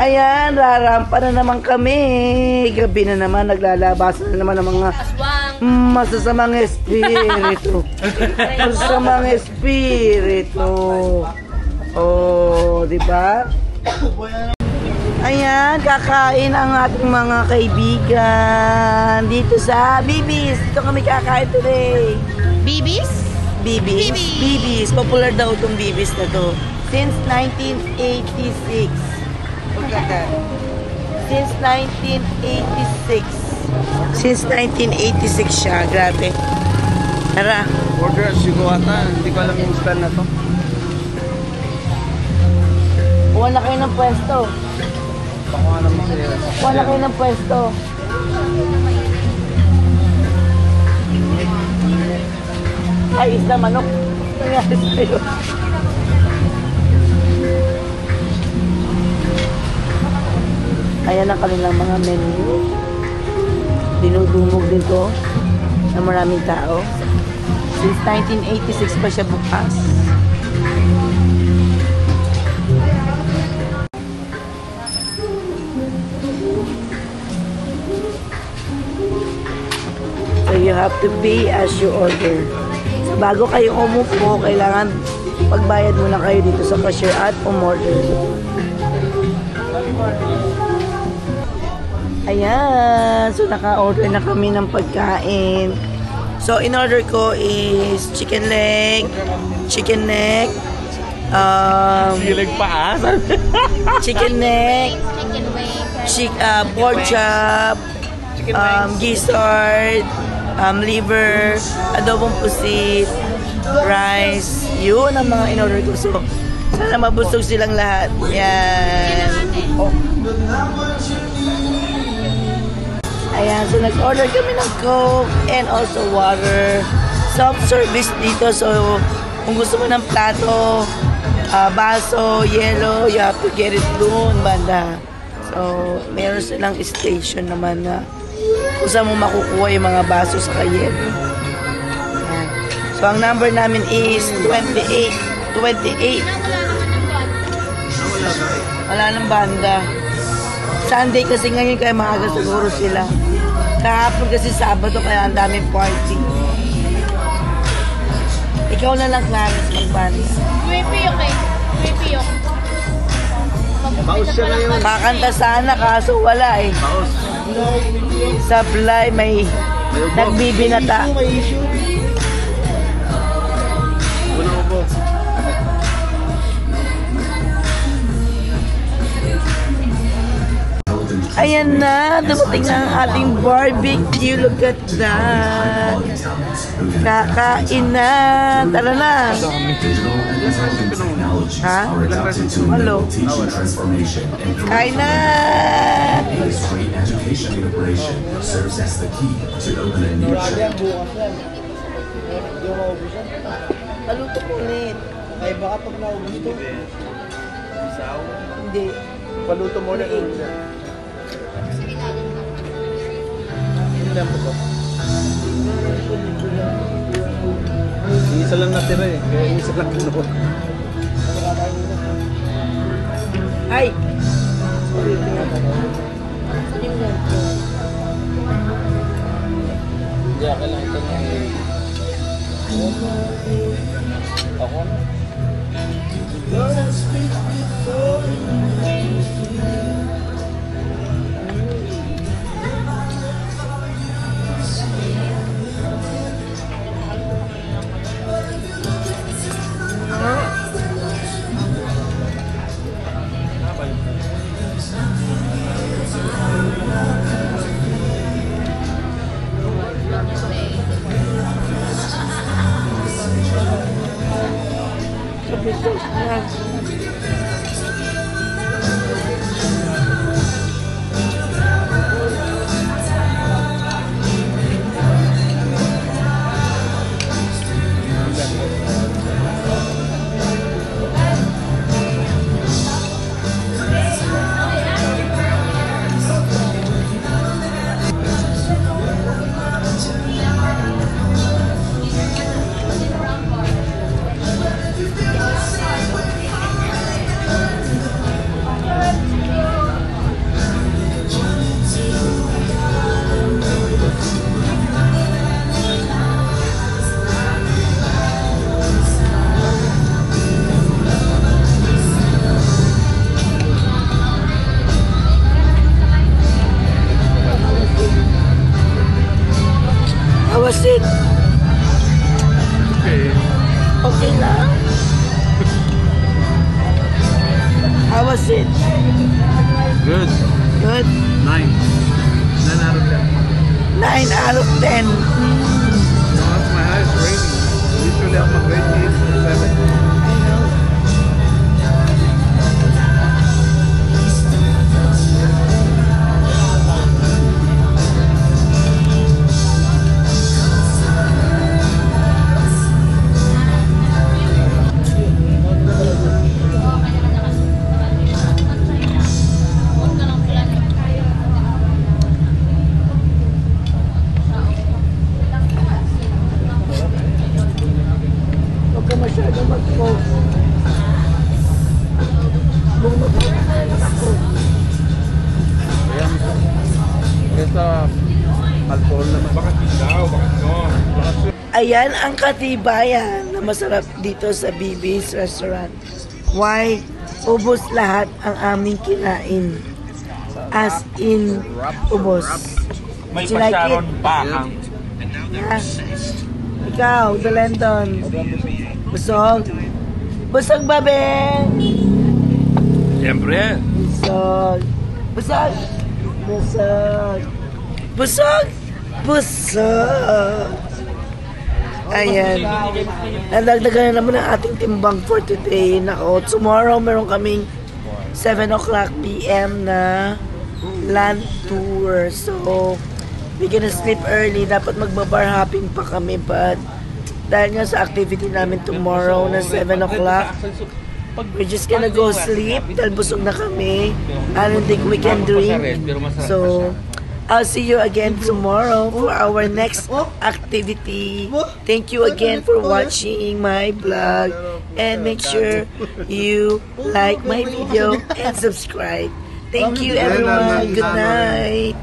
Ayan, rarampa na naman kami. Gabi na naman, naglalabasan na naman ng mga masasamang espiritu. Masasamang espiritu. Oh, di ba? Ayan, kakain ang ating mga kaibigan dito sa Bibis. Dito kami kakain today. Bibis? Bibis. Bibis. Popular daw itong Bibis na to. Since 1986. Since 1986. Since 1986 siya. Grabe. Tara. Order sigurata. Hindi ko alam yung stand na to. Kuha na kayo ng pwesto. Pakuha naman sila. Kuha na kayo ng pwesto. Ay, isda manok. Nangyari sa'yo. Ayan ang kanilang mga menu. Dinudumog din to na maraming tao. Since 1986 pa siya bukas. So you have to pay as you order. So bago kayo umupo, kailangan pagbayad muna kayo dito sa cashier at umorder. Ayan, so naka-order na kami ng pagkain. So in order ko is chicken leg, chicken neck, chicken neck, pork chop, gizzard, liver, adobong pusit, rice. Yun ang mga in-order ko. So, sana mabusog silang lahat. Yan. Oh. Ayan, so nag-order kami ng Coke and also water. Self-service dito. So, kung gusto mo ng plato, baso, yellow, you have to get it doon, banda. So, meron silang station naman na kung saan mo makukuha yung mga baso sa kayero. So, ang number namin is 28. 28. Wala nang banda. Sunday kasi ngayon kaya maaga siguro sila. Kahapon kasi Sabado kaya ang daming party. Ikaw na lang, Clarence, magbanda. Pipiyok eh. Pipiyok. Baos siya ngayon. Kakanta sana kaso wala eh. Baos. Sablay may nagbibinata. Una ko po. Ayan na, dumating na ang ating barbecue. Look at that. Kakain na. Tara na. Ha? Hello? Kain na. Paluto ko ulit. Ay, baka pag naubos ito. Hindi. Paluto mo na ito. Ilan mo ba? Isa lang natira eh. Kaya isa lang kinuha. Ay! Hindi, ako lang ito na ako na. Good. Good. 9. 9 out of 10. 9 out of 10. No, that's my highest rating. Usually I'm a grade 8 or 7. I know. Huwag ka masyado mag-post. Huwag mag-post. Ayan. Kesa alcohol naman. Bakit ikaw? Bakit no? Ayan ang katibayan na masarap dito sa BB's Restaurant. Why? Ubos lahat ang aming kinain. As in, ubos. May Did you like pasyaron it? pa. Yeah. Ikaw, the Lenton. Busog? Busog ba, Ben? Siyempre. Busog. Busog. Busog. Busog. Busog. Ayan. Nadagdagan na naman ang ating timbang for today. Nako, tomorrow meron kaming 7 o'clock p.m. na land tour. So, we're gonna sleep early. Dapat magbabar hopping pa kami. But, dahil nga sa activity namin tomorrow na 7 o'clock, we're just gonna go sleep dahil busog na kami. I don't think we can drink. So, I'll see you again tomorrow for our next activity. Thank you again for watching my vlog. And make sure you like my video and subscribe. Thank you everyone. Good night.